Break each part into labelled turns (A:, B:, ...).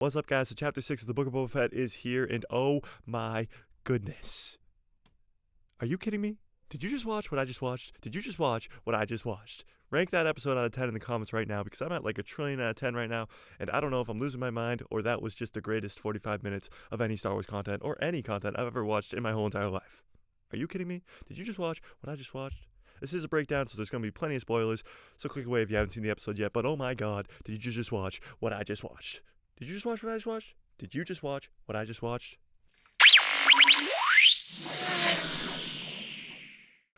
A: What's up, guys? So Chapter 6 of the Book of Boba Fett is here, and oh my goodness. Are you kidding me? Did you just watch what I just watched? Did you just watch what I just watched? Rank that episode out of 10 in the comments right now, because I'm at like a trillion out of 10 right now, and I don't know if I'm losing my mind or that was just the greatest 45 minutes of any Star Wars content or any content I've ever watched in my whole entire life. Are you kidding me? Did you just watch what I just watched? This is a breakdown, so there's going to be plenty of spoilers, so click away if you haven't seen the episode yet, but oh my god, did you just watch what I just watched? Did you just watch what I just watched? Did you just watch what I just watched?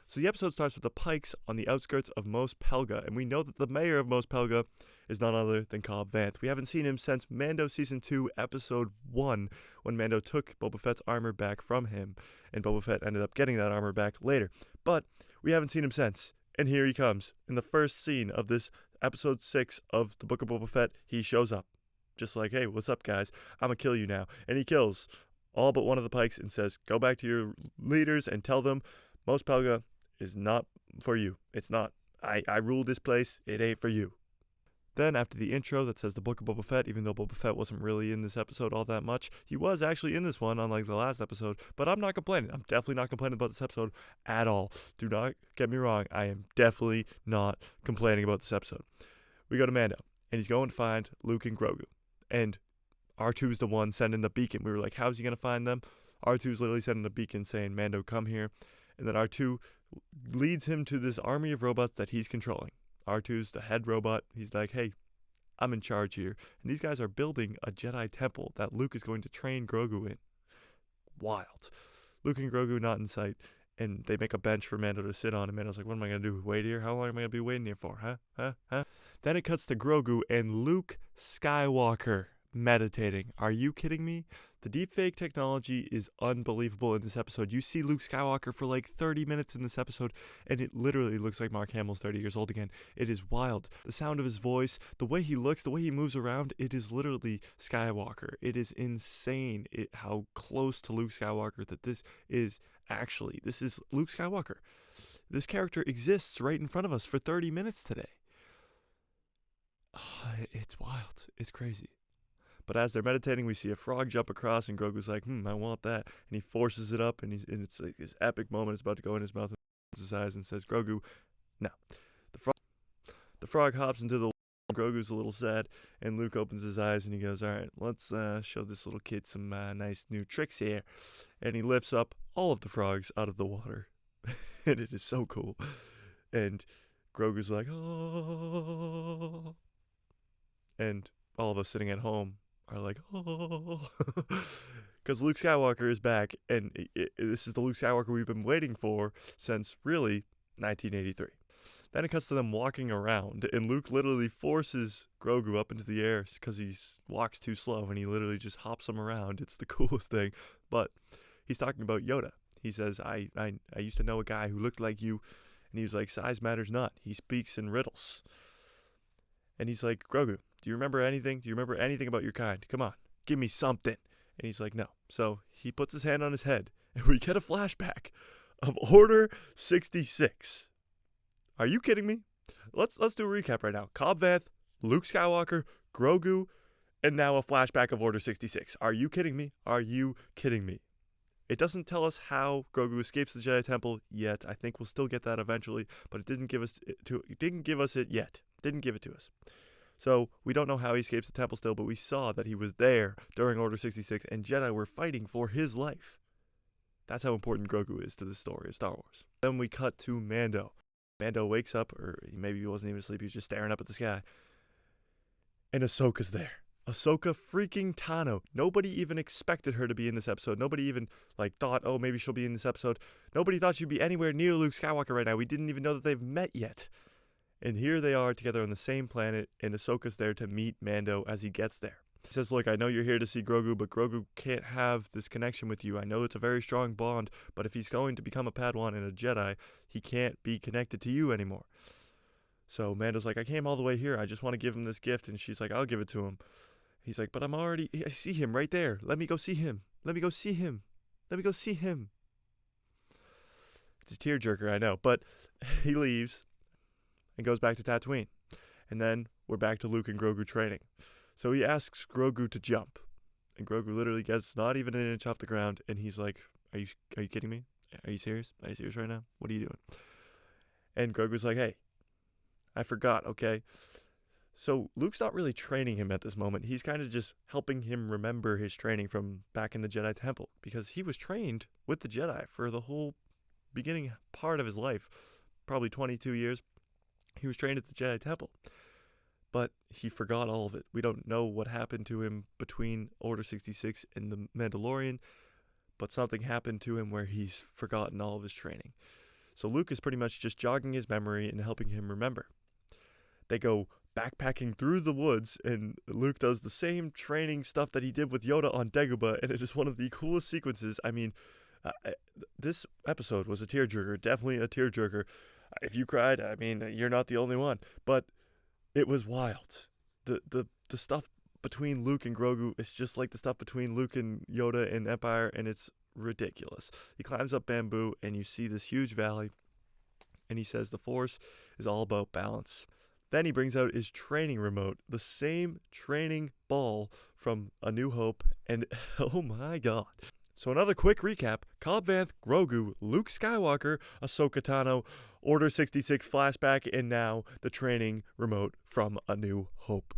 A: So the episode starts with the Pikes on the outskirts of Mos Pelga, and we know that the mayor of Mos Pelga is none other than Cobb Vanth. We haven't seen him since Mando Season 2, Episode 1, when Mando took Boba Fett's armor back from him, and Boba Fett ended up getting that armor back later. But we haven't seen him since, and here he comes. In the first scene of this Episode 6 of the Book of Boba Fett, he shows up. Just like, hey, what's up, guys? I'm gonna kill you now. And he kills all but one of the Pikes and says, go back to your leaders and tell them Mos Pelga is not for you. It's not. I rule this place. It ain't for you. Then, after the intro that says the Book of Boba Fett, even though Boba Fett wasn't really in this episode all that much, he was actually in this one, unlike the last episode, but I'm not complaining. I'm definitely not complaining about this episode at all. Do not get me wrong. I am definitely not complaining about this episode. We go to Mando, and he's going to find Luke and Grogu. And R2's the one sending the beacon. We were like, how's he going to find them? R2's literally sending a beacon saying, Mando, come here. And then R2 leads him to this army of robots that he's controlling. R2's the head robot. He's like, hey, I'm in charge here. And these guys are building a Jedi temple that Luke is going to train Grogu in. Wild. Luke and Grogu not in sight. And they make a bench for Mando to sit on. And Mando's like, what am I going to do? Wait here? How long am I going to be waiting here for? Huh? Then it cuts to Grogu and Luke Skywalker meditating. Are you kidding me? The deepfake technology is unbelievable in this episode. You see Luke Skywalker for like 30 minutes in this episode, and it literally looks like Mark Hamill's 30 years old again. It is wild. The sound of his voice, the way he looks, the way he moves around, it is literally Skywalker. It is insane how close to Luke Skywalker that this is actually. This is Luke Skywalker. This character exists right in front of us for 30 minutes today. It's wild. It's crazy. But as they're meditating, we see a frog jump across, and Grogu's like, I want that. And he forces it up, and it's like this epic moment. It's about to go in his mouth and opens his eyes and says, Grogu, no. The frog hops into the water. Grogu's a little sad, and Luke opens his eyes, and he goes, all right, let's show this little kid some nice new tricks here. And he lifts up all of the frogs out of the water. And it is so cool. And Grogu's like, oh. And all of us sitting at home are like, oh, because Luke Skywalker is back, and this is the Luke Skywalker we've been waiting for since, really, 1983. Then it cuts to them walking around, and Luke literally forces Grogu up into the air because he walks too slow, and he literally just hops him around. It's the coolest thing, but he's talking about Yoda. He says, I used to know a guy who looked like you, and he was like, size matters not. He speaks in riddles. And he's like, Grogu, do you remember anything? Do you remember anything about your kind? Come on, give me something. And he's like, no. So he puts his hand on his head, and we get a flashback of Order 66. Are you kidding me? Let's do a recap right now. Cobb Vanth, Luke Skywalker, Grogu, and now a flashback of Order 66. Are you kidding me? Are you kidding me? It doesn't tell us how Grogu escapes the Jedi Temple yet. I think we'll still get that eventually, but it didn't give us it yet. Didn't give it to us. So we don't know how he escapes the temple still, but we saw that he was there during Order 66, and Jedi were fighting for his life. That's how important Grogu is to the story of Star Wars. Then we cut to Mando. Mando wakes up, or maybe he wasn't even asleep, he was just staring up at the sky. And Ahsoka's there. Ahsoka freaking Tano. Nobody even expected her to be in this episode. Nobody even thought, oh, maybe she'll be in this episode. Nobody thought she'd be anywhere near Luke Skywalker right now. We didn't even know that they've met yet. And here they are together on the same planet, and Ahsoka's there to meet Mando as he gets there. He says, look, I know you're here to see Grogu, but Grogu can't have this connection with you. I know it's a very strong bond, but if he's going to become a Padawan and a Jedi, he can't be connected to you anymore. So Mando's like, I came all the way here. I just want to give him this gift. And she's like, I'll give it to him. He's like, but I see him right there. Let me go see him. Let me go see him. Let me go see him. It's a tearjerker, I know, but he leaves and goes back to Tatooine. And then we're back to Luke and Grogu training. So he asks Grogu to jump. And Grogu literally gets not even an inch off the ground. And he's like, are you kidding me? Are you serious? Are you serious right now? What are you doing? And Grogu's like, hey, I forgot, okay? So Luke's not really training him at this moment. He's kind of just helping him remember his training from back in the Jedi Temple, because he was trained with the Jedi for the whole beginning part of his life, probably 22 years. He was trained at the Jedi Temple, but he forgot all of it. We don't know what happened to him between Order 66 and the Mandalorian, but something happened to him where he's forgotten all of his training. So Luke is pretty much just jogging his memory and helping him remember. They go backpacking through the woods, and Luke does the same training stuff that he did with Yoda on Dagobah, and it is one of the coolest sequences. I mean, this episode was a tearjerker, definitely a tearjerker. If you cried, I mean, you're not the only one, but it was wild. The stuff between Luke and Grogu is just like the stuff between Luke and Yoda in Empire, and it's ridiculous. He climbs up bamboo, and you see this huge valley, and he says the Force is all about balance. Then he brings out his training remote, the same training ball from A New Hope, and oh my god. So another quick recap: Cobb Vanth, Grogu, Luke Skywalker, Ahsoka Tano, Order 66 flashback, and now the training remote from A New Hope.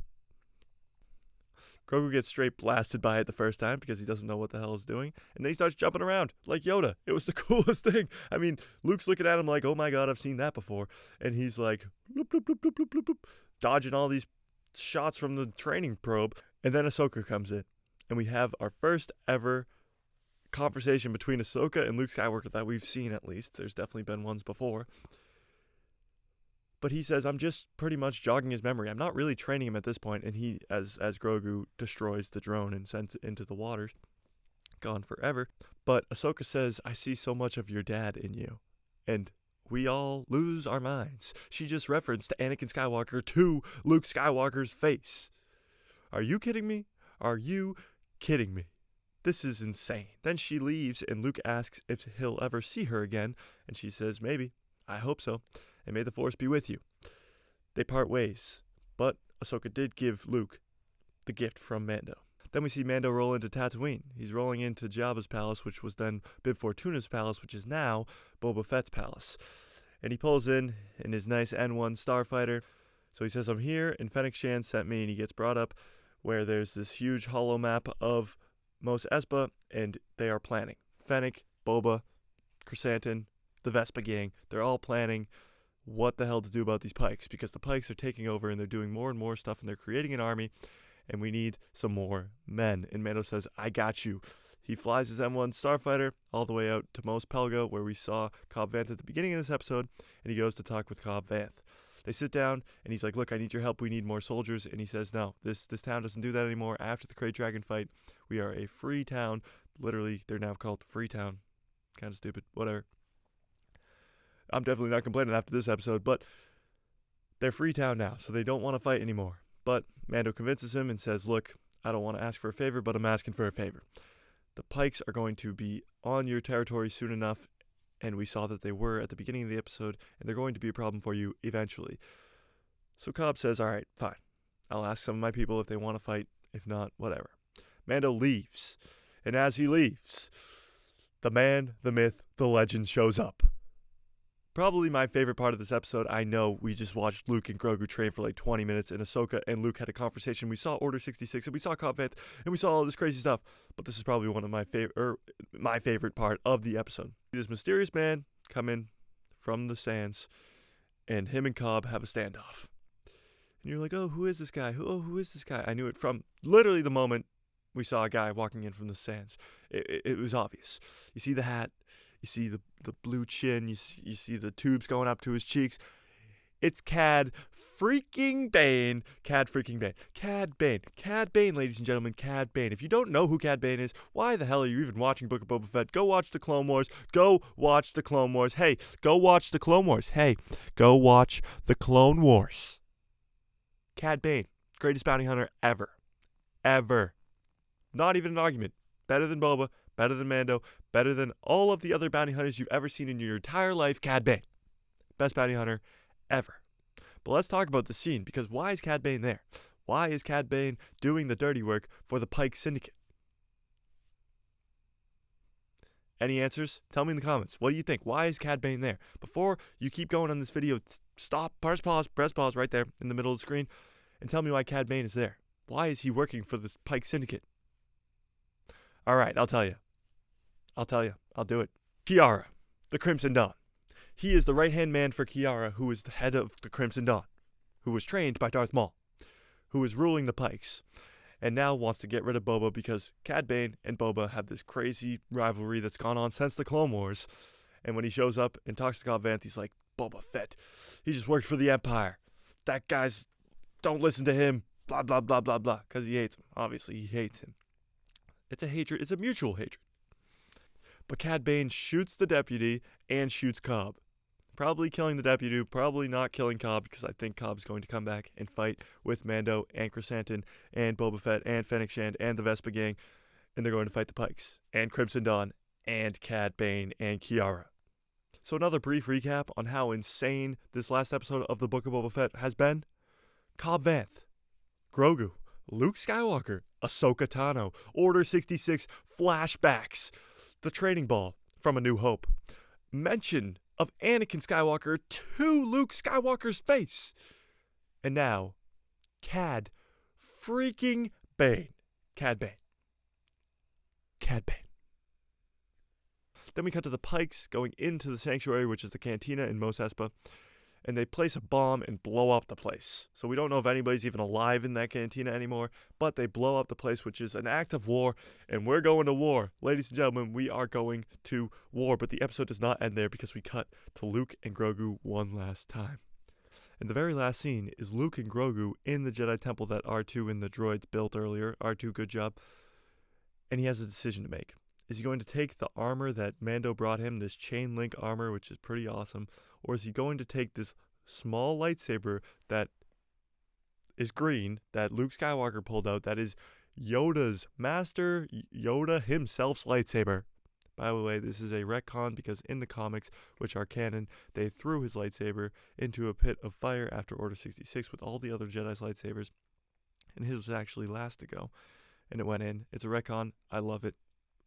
A: Grogu gets straight blasted by it the first time because he doesn't know what the hell he's doing, and then he starts jumping around like Yoda. It was the coolest thing. I mean, Luke's looking at him like, oh my god, I've seen that before, and he's like, bloop, bloop, bloop, bloop, bloop, bloop, bloop, dodging all these shots from the training probe, and then Ahsoka comes in, and we have our first ever conversation between Ahsoka and Luke Skywalker that we've seen, at least. There's definitely been ones before. But he says, I'm just pretty much jogging his memory. I'm not really training him at this point. And he, as Grogu destroys the drone and sends it into the waters, gone forever. But Ahsoka says, I see so much of your dad in you. And we all lose our minds. She just referenced Anakin Skywalker to Luke Skywalker's face. Are you kidding me? Are you kidding me? This is insane. Then she leaves, and Luke asks if he'll ever see her again. And she says, maybe. I hope so. And may the Force be with you. They part ways, but Ahsoka did give Luke the gift from Mando. Then we see Mando roll into Tatooine. He's rolling into Jabba's palace, which was then Bib Fortuna's palace, which is now Boba Fett's palace. And he pulls in his nice N1 starfighter. So he says, I'm here, and Fennec Shan sent me, and he gets brought up where there's this huge holo map of Mos Espa, and they are planning. Fennec, Boba, Chrysanthemum, the Vespa gang, they're all planning what the hell to do about these Pikes, because the Pikes are taking over and they're doing more and more stuff and they're creating an army, and we need some more men. And Mando says, I got you. He flies his M1 starfighter all the way out to Mos Pelgo, where we saw Cobb Vanth at the beginning of this episode, and he goes to talk with Cobb Vanth. They sit down, and he's like, look, I need your help. We need more soldiers. And he says, no, this town doesn't do that anymore. After the Krayt Dragon fight, we are a free town. Literally, they're now called Freetown. Kind of stupid. Whatever. I'm definitely not complaining after this episode, but they're Freetown now, so they don't want to fight anymore. But Mando convinces him and says, look, I don't want to ask for a favor, but I'm asking for a favor. The Pikes are going to be on your territory soon enough, and we saw that they were at the beginning of the episode, and they're going to be a problem for you eventually. So Cobb says, all right, fine. I'll ask some of my people if they want to fight. If not, whatever. Mando leaves, and as he leaves, the man, the myth, the legend shows up. Probably my favorite part of this episode. I know we just watched Luke and Grogu train for like 20 minutes, and Ahsoka and Luke had a conversation. We saw Order 66, and we saw Cobb Vanth, and we saw all this crazy stuff. But this is probably one of my favorite part of the episode. This mysterious man come in from the sands, and him and Cobb have a standoff. And you're like, oh, who is this guy? Who is this guy? I knew it from literally the moment we saw a guy walking in from the sands. It was obvious. You see the hat. You see the blue chin. You see the tubes going up to his cheeks. It's Cad freaking Bane. Cad Bane, ladies and gentlemen. Cad Bane. If you don't know who Cad Bane is, why the hell are you even watching Book of Boba Fett? Go watch the Clone Wars. Go watch the Clone Wars. Hey, go watch the Clone Wars. Hey, go watch the Clone Wars. Cad Bane. Greatest bounty hunter ever. Ever. Not even an argument. Better than Boba. Better than Mando, better than all of the other bounty hunters you've ever seen in your entire life. Cad Bane. Best bounty hunter ever. But let's talk about the scene, because why is Cad Bane there? Why is Cad Bane doing the dirty work for the Pike Syndicate? Any answers? Tell me in the comments. What do you think? Why is Cad Bane there? Before you keep going on this video, stop, press pause right there in the middle of the screen, and tell me why Cad Bane is there. Why is he working for the Pike Syndicate? All right, I'll tell you. I'll do it. Kiara, the Crimson Dawn. He is the right-hand man for Kiara, who is the head of the Crimson Dawn, who was trained by Darth Maul, who is ruling the Pikes, and now wants to get rid of Boba because Cad Bane and Boba have this crazy rivalry that's gone on since the Clone Wars. And when he shows up and talks to Cobb Vanth, he's like, Boba Fett, he just worked for the Empire. That guy's, don't listen to him, blah, blah, blah, blah, blah, because he hates him. Obviously, he hates him. It's a hatred. It's a mutual hatred. But Cad Bane shoots the deputy and shoots Cobb. Probably killing the deputy, probably not killing Cobb, because I think Cobb's going to come back and fight with Mando and Chrysanthemum and Boba Fett and Fennec Shand and the Vespa gang, and they're going to fight the Pikes and Crimson Dawn and Cad Bane and Kiara. So another brief recap on how insane this last episode of the Book of Boba Fett has been. Cobb Vanth, Grogu, Luke Skywalker, Ahsoka Tano, Order 66 flashbacks, the training ball from A New Hope, mention of Anakin Skywalker to Luke Skywalker's face. And now, Cad freaking Bane. Cad Bane. Cad Bane. Then we cut to the Pikes going into the sanctuary, which is the cantina in Mos Espa, and they place a bomb and blow up the place. So we don't know if anybody's even alive in that cantina anymore, but they blow up the place, which is an act of war, and we're going to war. Ladies and gentlemen, we are going to war, but the episode does not end there because we cut to Luke and Grogu one last time. And the very last scene is Luke and Grogu in the Jedi Temple that R2 and the droids built earlier. R2, good job. And he has a decision to make. Is he going to take the armor that Mando brought him, this chain link armor, which is pretty awesome, or is he going to take this small lightsaber that is green, that Luke Skywalker pulled out, that is Yoda's, Master Yoda himself's lightsaber? By the way, this is a retcon because in the comics, which are canon, they threw his lightsaber into a pit of fire after Order 66 with all the other Jedi's lightsabers, and his was actually last to go, and it went in. It's a retcon. I love it.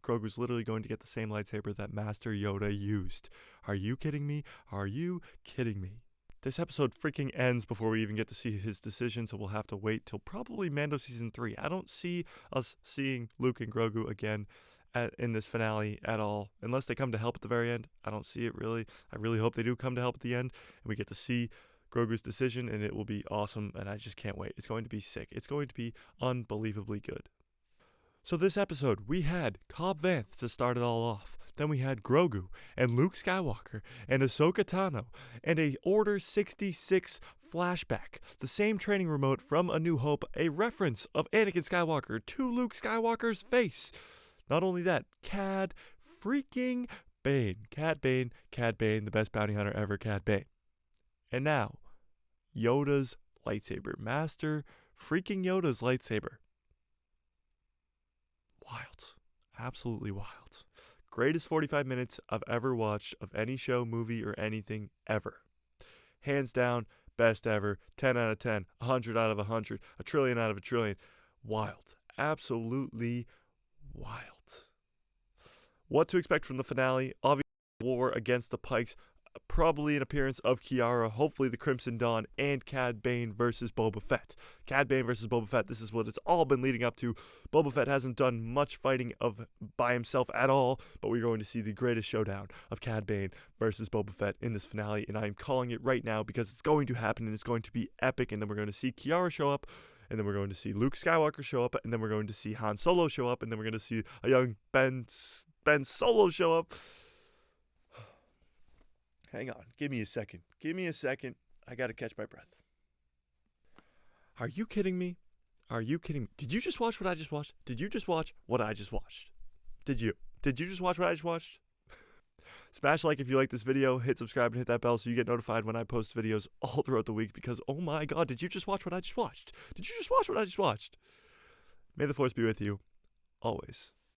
A: Grogu's literally going to get the same lightsaber that Master Yoda used. Are you kidding me? Are you kidding me? This episode freaking ends before we even get to see his decision, so we'll have to wait till probably Mando Season 3. I don't see us seeing Luke and Grogu again in this finale at all. Unless they come to help at the very end. I don't see it really. I really hope they do come to help at the end, and we get to see Grogu's decision, and it will be awesome, and I just can't wait. It's going to be sick. It's going to be unbelievably good. So this episode, we had Cobb Vanth to start it all off. Then we had Grogu and Luke Skywalker and Ahsoka Tano and a Order 66 flashback. The same training remote from A New Hope, a reference of Anakin Skywalker to Luke Skywalker's face. Not only that, Cad freaking Bane. Cad Bane, the best bounty hunter ever, Cad Bane. And now, Yoda's lightsaber. Master freaking Yoda's lightsaber. Wild. Absolutely wild. Greatest 45 minutes I've ever watched of any show, movie, or anything ever. Hands down, best ever. 10 out of 10. 100 out of 100. A trillion out of a trillion. Wild. Absolutely wild. What to expect from the finale? Obviously, war against the Pikes. Probably an appearance of Kiara, hopefully the Crimson Dawn, and Cad Bane versus Boba Fett. Cad Bane versus Boba Fett, this is what it's all been leading up to. Boba Fett hasn't done much fighting by himself at all, but we're going to see the greatest showdown of Cad Bane versus Boba Fett in this finale, and I'm calling it right now because it's going to happen, and it's going to be epic, and then we're going to see Kiara show up, and then we're going to see Luke Skywalker show up, and then we're going to see Han Solo show up, and then we're going to see a young Ben Solo show up. Hang on. Give me a second. I gotta catch my breath. Are you kidding me? Did you just watch what I just watched? Did you just watch what I just watched? Did you just watch what I just watched? Smash like if you like this video. Hit subscribe and hit that bell so you get notified when I post videos all throughout the week because, oh my god, did you just watch what I just watched? May the force be with you. Always.